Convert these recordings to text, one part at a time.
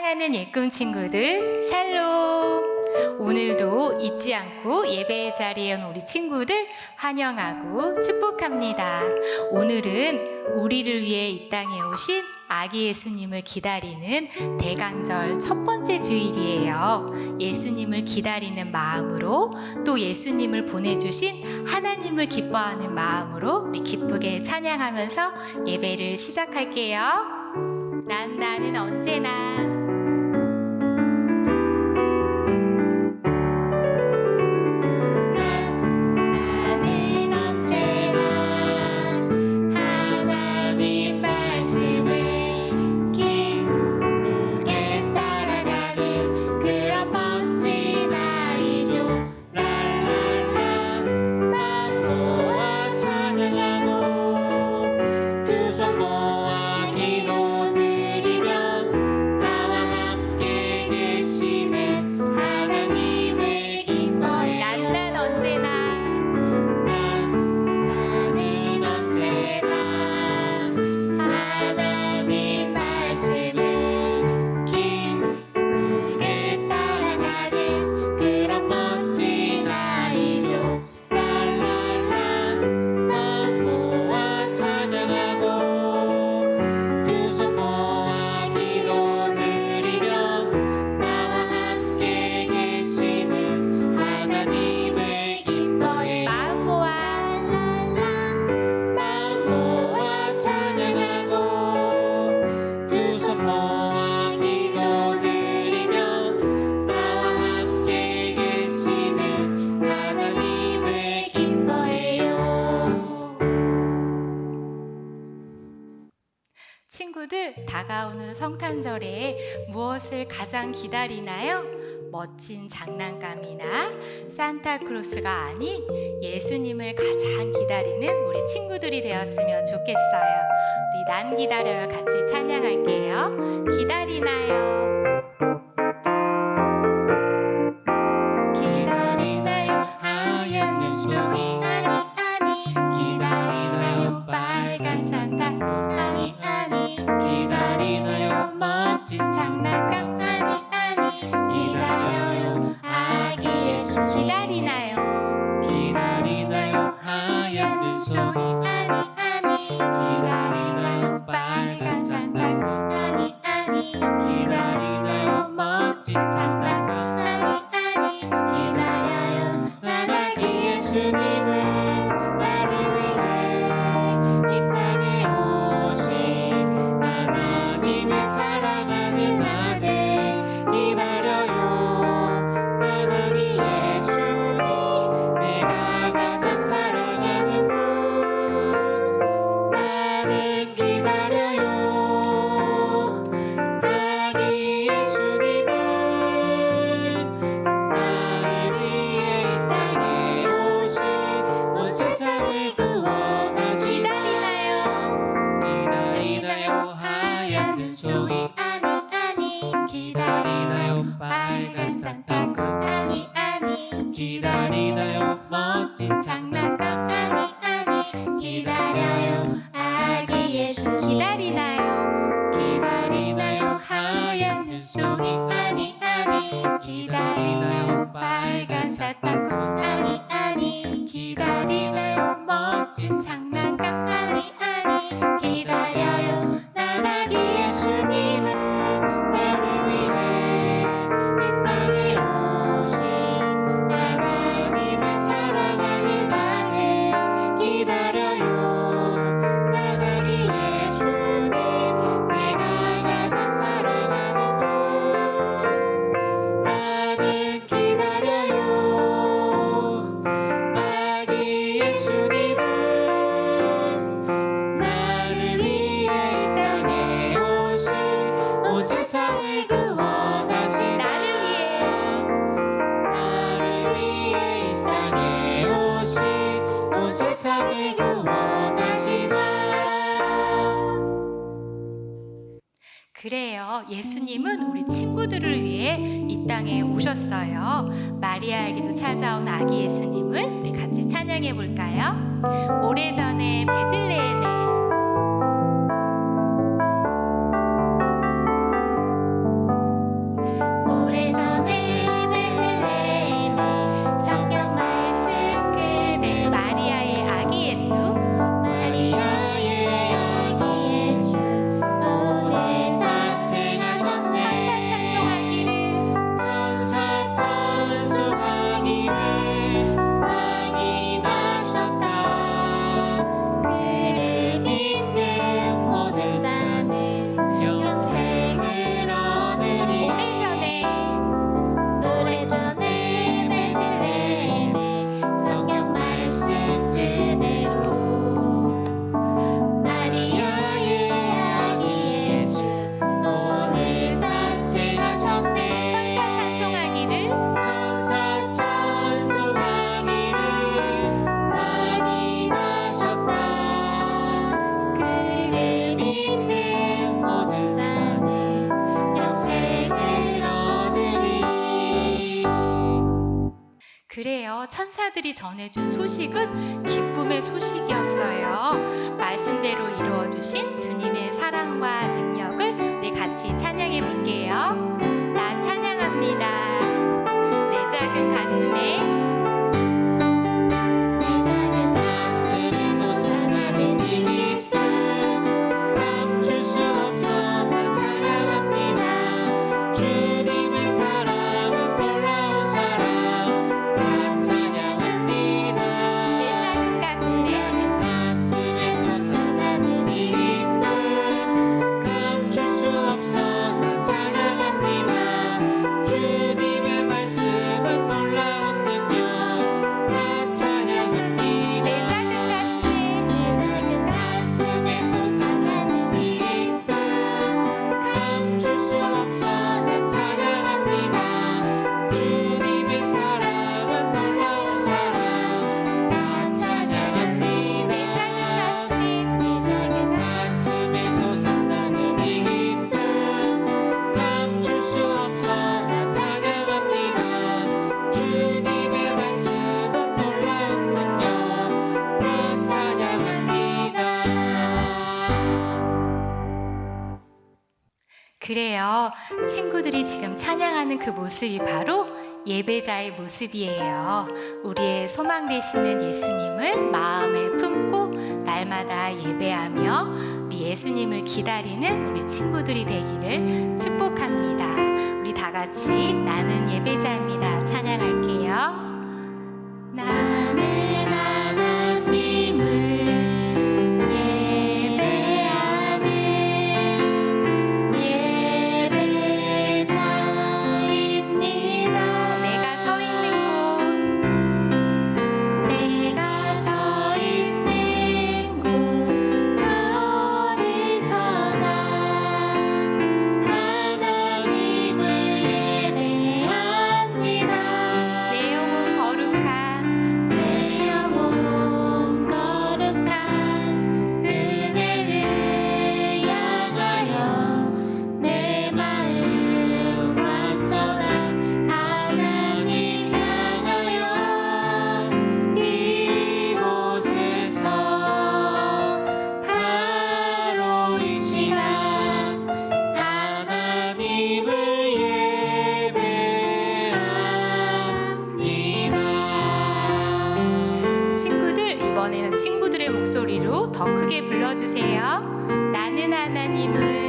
사랑하는 예꿈 친구들, 샬롬! 오늘도 잊지 않고 예배의 자리에 온 우리 친구들 환영하고 축복합니다. 오늘은 우리를 위해 이 땅에 오신 아기 예수님을 기다리는 대강절 첫 번째 주일이에요. 예수님을 기다리는 마음으로 또 예수님을 보내주신 하나님을 기뻐하는 마음으로 우리 기쁘게 찬양하면서 예배를 시작할게요. 나는 언제나 하나님 말씀을 기쁘게 따라가는 그런 멋진 아이죠. 랄랄라 맘 모아 찬양하고 두 손 모아 기도드리며 나와 함께 계시는 하나님을 기뻐해요. 난 언제나 나는 언제나 하나님 말씀을 기쁘게 따라가는 그런 멋진 아이죠. 랄랄라 맘 모아 찬양하고 두 손 모아 기도드리며 나와 함께 계시는 하나님을 기뻐해요. 마음 모아 마음 모아 찬양하고 두 손 모아 기도드리며 나와 함께 계시는 하나님을 기뻐해요. 친구들, 다가오는 성탄절에 무엇을 가장 기다리나요? 멋진 장난감이나 산타크로스가 아닌 예수님을 가장 기다리는 우리 친구들이 되었으면 좋겠어요. 우리 난 기다려요 같이 찬양할게요. 기다리나요? 기다리나요? 하얀 눈송이 아니 기다리나요? 빨간 산타크로스 아니 기다리나요? 멋진 장난감 아니 기다려요 아기 예수 기다리나요? 기다리나요? 하얀 눈송이 아니 기다리나요? 빨간 산타크로스 아니 기다리나요? 멋진 장난감 아니 기다려요 난 아기 예수님을 나를 위해 이 땅에 오신 하나님을 사랑하는 아들 기다려요 난 아기 예수님 내가 가장 사랑하는 분 나는 기다려요 아기 예수님은 나를 위해 이 땅에 오신 온 세상을 구원하시다 기다리나요 하얀 눈송이 아니 기다리나요 빨간 산타크로스 아니 기다리나요 멋진 장난감 아니 기다려요 아기 예수 기다리나요 하얀 눈송이 아니 기다리나요 빨간 산타크로스 아니 기다리나요 멋진 장난감 아니 기다려요 난 아기 예수님은 나를 위해 이 땅에 오신 하나님을 사랑하는 아들 기다려요 난 아기 예수님 내가 가장 사랑하는 분 나는 기다려요 아기 예수님은 나를 위해 이 땅에 오신 온 세상을 구원하신 나를 위해 이 땅에 오신 온 세상을 구원하시나 그래요. 예수님은 우리 친구들을 위해 이 땅에 오셨어요. 마리아에게도 찾아온 아기 예수님을 우리 같이 찬양해 볼까요? 오래전에 베들레헴에 천사들이 전해준 소식은 기쁨의 소식이었어요. 말씀대로 이루어주신 주님의 사랑과 능력을 우리 같이 찬양해 볼게요. 나 찬양합니다. 내 작은 가슴에 그래요. 친구들이 지금 찬양하는 그 모습이 바로 예배자의 모습이에요. 우리의 소망 되시는 예수님을 마음에 품고 날마다 예배하며 우리 예수님을 기다리는 우리 친구들이 되기를 축복합니다. 우리 다 같이 나는 예배자입니다. 찬양할게요. 나는 하나님을 친구들의 목소리로 더 크게 불러주세요. 나는 하나님을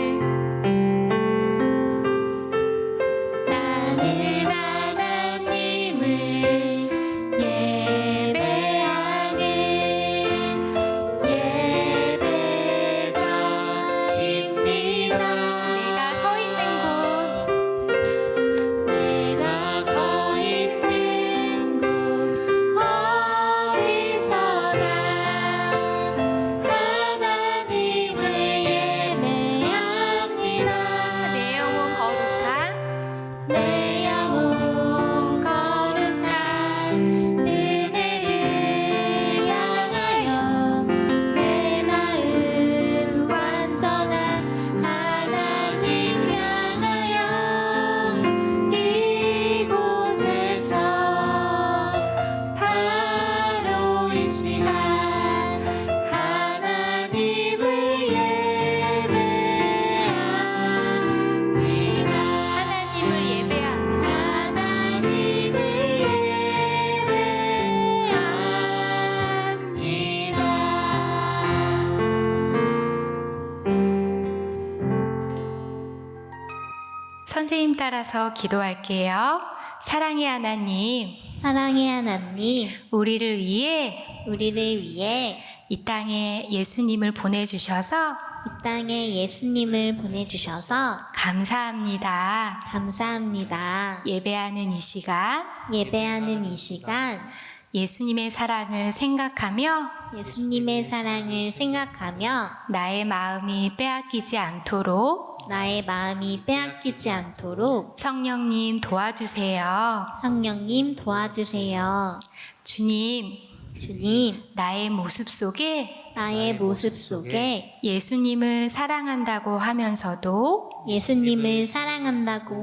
선생님 따라서 기도할게요. 사랑의 하나님, 우리를 위해 이 땅에 예수님을 보내주셔서 감사합니다. 예배하는 이 시간 예수님의 사랑을 생각하며 나의 마음이 빼앗기지 않도록 성령님 도와주세요. 주님, 나의 모습 속에 예수님을 사랑한다고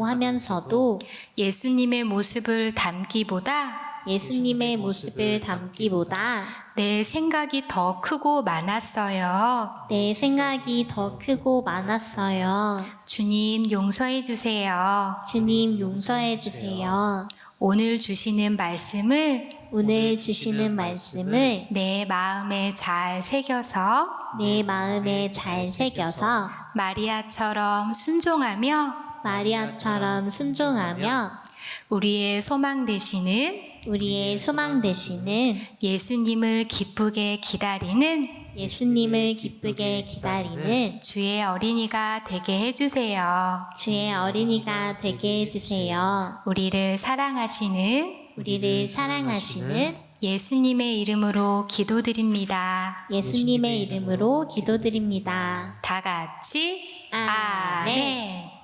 하면서도 예수님의 모습을 담기보다 예수님의 모습을 담기보다 내 생각이 더 크고 많았어요. 내 생각이 더 크고 많았어요. 주님 용서해 주세요. 주님 용서해 주세요. 오늘 주시는 말씀을 오늘 주시는 말씀을 내 마음에 잘 새겨서 내 마음에 잘 새겨서 마리아처럼 순종하며 마리아처럼 순종하며 우리의 소망 되시는 우리의 소망 되시는 예수님을 기쁘게 기다리는 예수님을 기쁘게 기다리는 주의 어린이가 되게 해주세요. 주의 어린이가 되게 해주세요. 우리를 사랑하시는 우리를 사랑하시는 예수님의 이름으로 기도드립니다. 예수님의 이름으로 기도드립니다. 다 같이 아멘. 아멘.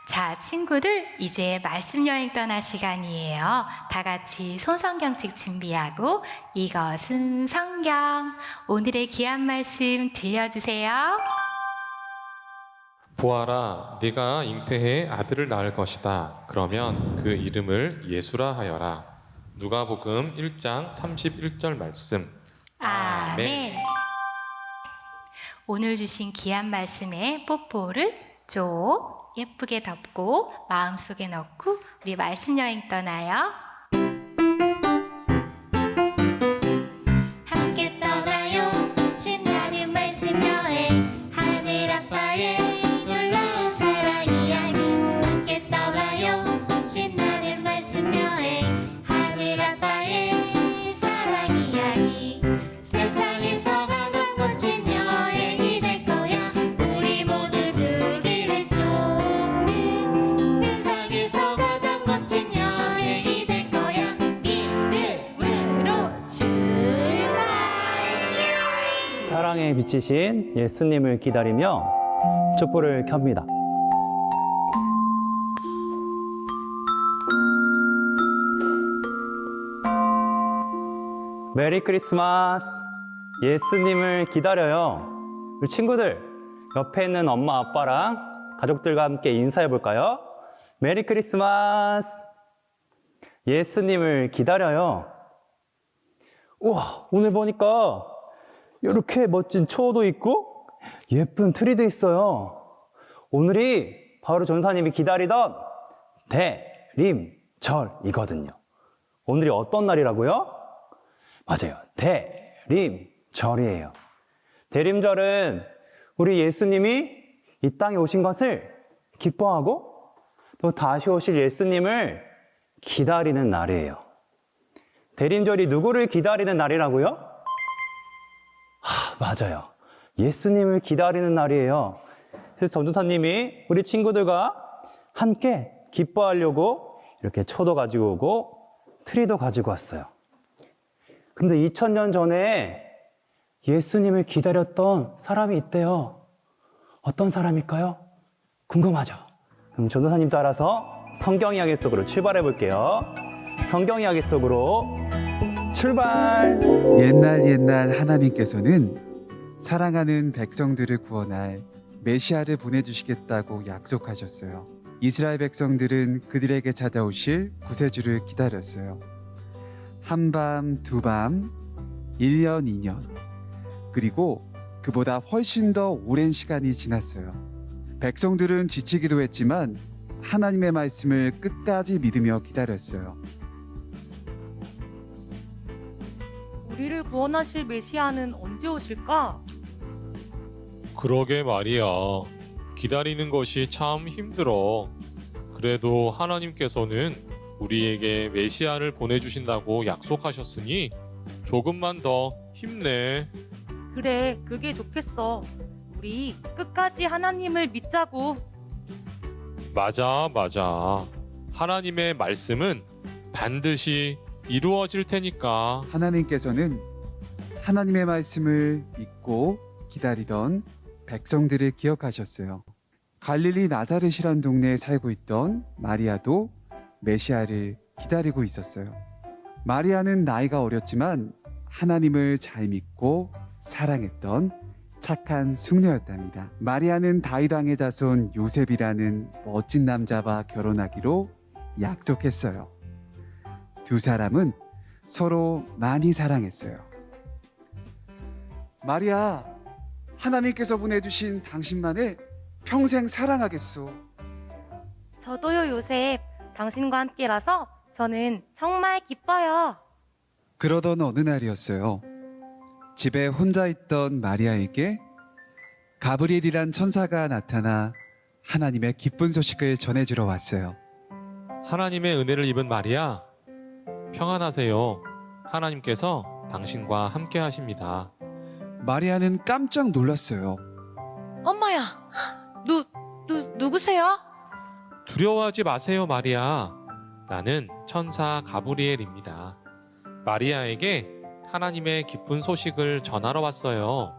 자, 친구들, 이제 말씀 여행 떠날 시간이에요. 다 같이 손성경책 준비하고 이것은 성경. 오늘의 귀한 말씀 들려주세요. 보아라, 네가 잉태해 아들을 낳을 것이다. 그러면 그 이름을 예수라 하여라. 누가복음 1장 31절 말씀. 아멘. 오늘 주신 귀한 말씀에 뽀뽀를 쭉 예쁘게 덮고 마음속에 넣고 우리 말씀 여행 떠나요. 함께 떠나요 신나는 말씀 여행 하늘 아빠의 놀라운 사랑 이야기 함께 떠나요 신나는 말씀 여행 하늘 아빠의 사랑 이야기 세상에서 가장 멋진 여행이 될 거야 우리 모두 두 길을 쫓는 세상에서 가장 멋진 여행이 될 거야 믿음으로 출발 사랑에 비치신 예수님을 기다리며 촛불을 켭니다. 메리 크리스마스! 예수님을 기다려요. 우리 친구들, 옆에 있는 엄마, 아빠랑 가족들과 함께 인사해 볼까요? 메리 크리스마스! 예수님을 기다려요. 우와, 오늘 보니까 이렇게 멋진 초도 있고 예쁜 트리도 있어요. 오늘이 바로 전사님이 기다리던 대림절이거든요. 오늘이 어떤 날이라고요? 맞아요. 대림절이에요. 대림절은 우리 예수님이 이 땅에 오신 것을 기뻐하고 또 다시 오실 예수님을 기다리는 날이에요. 대림절이 누구를 기다리는 날이라고요? 맞아요. 예수님을 기다리는 날이에요. 그래서 전도사님이 우리 친구들과 함께 기뻐하려고 이렇게 초도 가지고 오고 트리도 가지고 왔어요. 근데 2000년 전에 예수님을 기다렸던 사람이 있대요. 어떤 사람일까요? 궁금하죠? 그럼 전도사님 따라서 성경 이야기 속으로 출발해 볼게요. 성경 이야기 속으로 출발! 옛날 하나님께서는 사랑하는 백성들을 구원할 메시아를 보내주시겠다고 약속하셨어요. 이스라엘 백성들은 그들에게 찾아오실 구세주를 기다렸어요. 한밤, 두밤, 1년, 2년, 그리고 그보다 훨씬 더 오랜 시간이 지났어요. 백성들은 지치기도 했지만 하나님의 말씀을 끝까지 믿으며 기다렸어요. 우리를 구원하실 메시아는 언제 오실까? 그러게 말이야. 기다리는 것이 참 힘들어. 그래도 하나님께서는 우리에게 메시아를 보내주신다고 약속하셨으니 조금만 더 힘내. 그래, 그게 좋겠어. 우리 끝까지 하나님을 믿자고. 맞아. 하나님의 말씀은 반드시 이루어질 테니까. 하나님께서는 하나님의 말씀을 믿고 기다리던 백성들을 기억하셨어요. 갈릴리 나사렛이란 동네에 살고 있던 마리아도 메시아를 기다리고 있었어요. 마리아는 나이가 어렸지만 하나님을 잘 믿고 사랑했던 착한 숙녀였답니다. 마리아는 다윗 왕의 자손 요셉이라는 멋진 남자와 결혼하기로 약속했어요. 두 사람은 서로 많이 사랑했어요. 마리아, 하나님께서 보내주신 당신만을 평생 사랑하겠소. 저도요, 요셉. 당신과 함께라서 저는 정말 기뻐요. 그러던 어느 날이었어요. 집에 혼자 있던 마리아에게 가브리엘이란 천사가 나타나 하나님의 기쁜 소식을 전해주러 왔어요. 하나님의 은혜를 입은 마리아, 평안하세요. 하나님께서 당신과 함께 하십니다. 마리아는 깜짝 놀랐어요. 엄마야, 누구세요? 두려워하지 마세요, 마리아. 나는 천사 가브리엘입니다. 마리아에게 하나님의 기쁜 소식을 전하러 왔어요.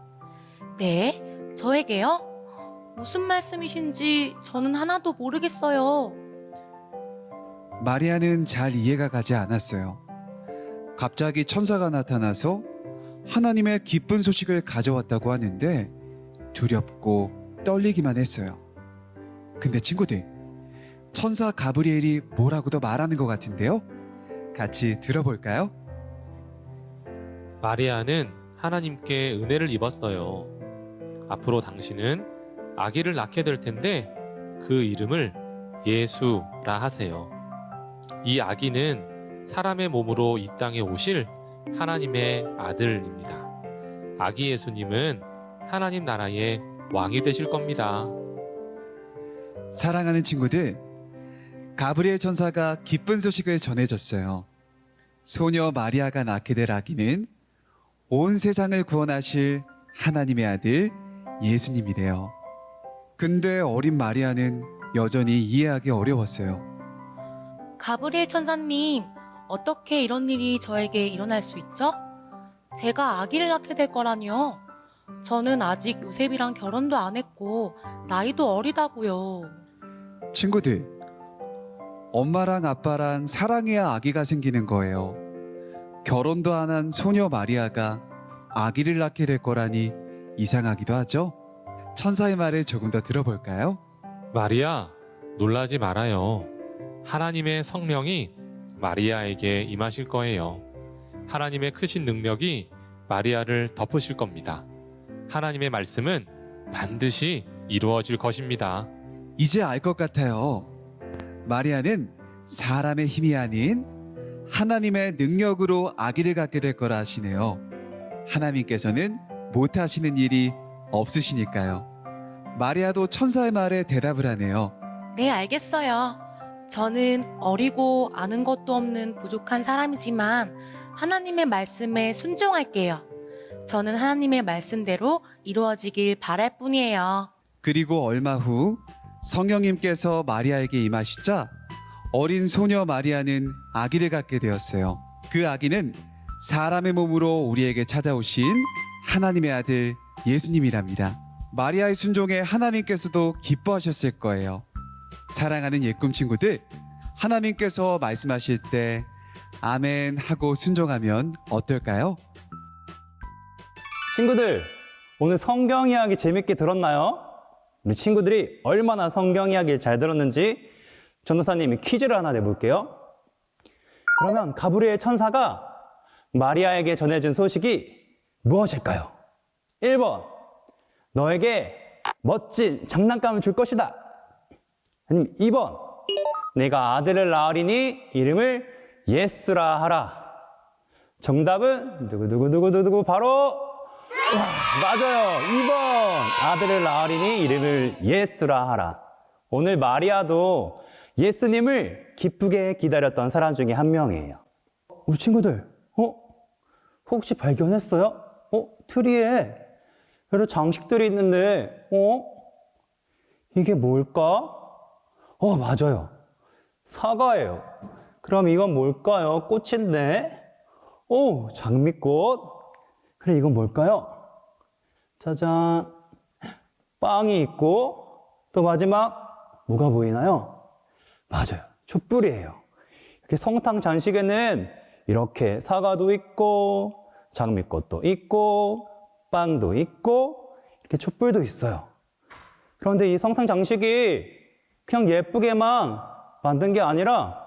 네, 저에게요? 무슨 말씀이신지 저는 하나도 모르겠어요. 마리아는 잘 이해가 가지 않았어요. 갑자기 천사가 나타나서 하나님의 기쁜 소식을 가져왔다고 하는데 두렵고 떨리기만 했어요. 근데 친구들, 천사 가브리엘이 뭐라고도 말하는 것 같은데요? 같이 들어볼까요? 마리아는 하나님께 은혜를 입었어요. 앞으로 당신은 아기를 낳게 될 텐데 그 이름을 예수라 하세요. 이 아기는 사람의 몸으로 이 땅에 오실 하나님의 아들입니다. 아기 예수님은 하나님 나라의 왕이 되실 겁니다. 사랑하는 친구들, 가브리엘 천사가 기쁜 소식을 전해줬어요. 소녀 마리아가 낳게 될 아기는 온 세상을 구원하실 하나님의 아들 예수님이래요. 근데 어린 마리아는 여전히 이해하기 어려웠어요. 가브리엘 천사님, 어떻게 이런 일이 저에게 일어날 수 있죠? 제가 아기를 낳게 될 거라니요. 저는 아직 요셉이랑 결혼도 안 했고 나이도 어리다고요. 친구들, 엄마랑 아빠랑 사랑해야 아기가 생기는 거예요. 결혼도 안 한 소녀 마리아가 아기를 낳게 될 거라니 이상하기도 하죠? 천사의 말을 조금 더 들어볼까요? 마리아, 놀라지 말아요. 하나님의 성령이 마리아에게 임하실 거예요. 하나님의 크신 능력이 마리아를 덮으실 겁니다. 하나님의 말씀은 반드시 이루어질 것입니다. 이제 알 것 같아요. 마리아는 사람의 힘이 아닌 하나님의 능력으로 아기를 갖게 될 거라 하시네요. 하나님께서는 못하시는 일이 없으시니까요. 마리아도 천사의 말에 대답을 하네요. 네, 알겠어요. 저는 어리고 아는 것도 없는 부족한 사람이지만 하나님의 말씀에 순종할게요. 저는 하나님의 말씀대로 이루어지길 바랄 뿐이에요. 그리고 얼마 후 성령님께서 마리아에게 임하시자 어린 소녀 마리아는 아기를 갖게 되었어요. 그 아기는 사람의 몸으로 우리에게 찾아오신 하나님의 아들 예수님이랍니다. 마리아의 순종에 하나님께서도 기뻐하셨을 거예요. 사랑하는 예꿈 친구들, 하나님께서 말씀하실 때 아멘 하고 순종하면 어떨까요? 친구들, 오늘 성경 이야기 재밌게 들었나요? 우리 친구들이 얼마나 성경 이야기를 잘 들었는지 전도사님이 퀴즈를 하나 내볼게요. 그러면 가브리엘 천사가 마리아에게 전해준 소식이 무엇일까요? 1번, 너에게 멋진 장난감을 줄 것이다. 아니면 2번, 내가 아들을 낳으리니 이름을 예수라 하라. 정답은 누구 바로 맞아요. 2번, 아들을 낳으리니 이름을 예수라 하라. 오늘 마리아도 예수님을 기쁘게 기다렸던 사람 중에 한 명이에요. 우리 친구들, 혹시 발견했어요? 트리에 여러 장식들이 있는데, 이게 뭘까? 맞아요. 사과예요. 그럼 이건 뭘까요? 꽃인데? 장미꽃. 그래, 이건 뭘까요? 짜잔. 빵이 있고, 또 마지막, 뭐가 보이나요? 맞아요. 촛불이에요. 이렇게 성탕 잔식에는 이렇게 사과도 있고, 장미꽃도 있고, 빵도 있고, 이렇게 촛불도 있어요. 그런데 이 성탕 장식이 그냥 예쁘게만 만든 게 아니라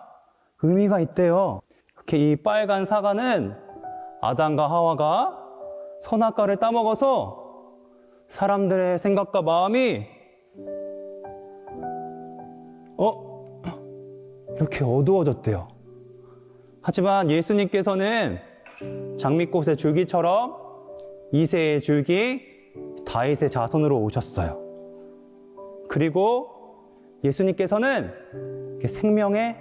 의미가 있대요. 이렇게 이 빨간 사과는 아담과 하와가 선악과를 따먹어서 사람들의 생각과 마음이 이렇게 어두워졌대요. 하지만 예수님께서는 장미꽃의 줄기처럼 이새의 줄기 다윗의 자손으로 오셨어요. 그리고 예수님께서는 이렇게 생명의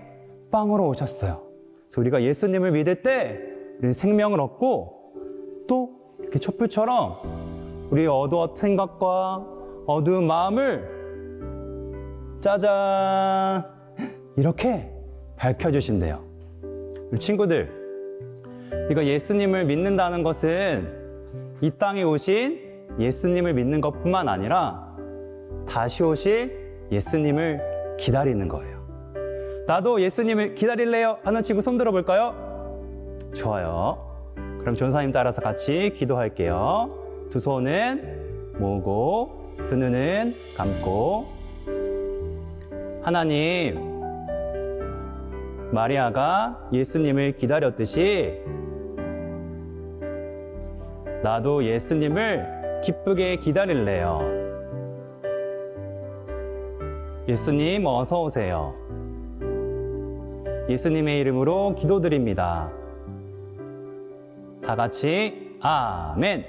빵으로 오셨어요. 그래서 우리가 예수님을 믿을 때 우리는 생명을 얻고 또 이렇게 촛불처럼 우리의 어두운 생각과 어두운 마음을 짜잔 이렇게 밝혀주신대요. 우리 친구들, 우리가 예수님을 믿는다는 것은 이 땅에 오신 예수님을 믿는 것뿐만 아니라 다시 오실 예수님을 기다리는 거예요. 나도 예수님을 기다릴래요 하는 친구 손 들어볼까요? 좋아요. 그럼 전사님 따라서 같이 기도할게요. 두 손은 모으고 두 눈은 감고. 하나님, 마리아가 예수님을 기다렸듯이 나도 예수님을 기쁘게 기다릴래요. 예수님 어서 오세요. 예수님의 이름으로 기도드립니다. 다 같이 아멘.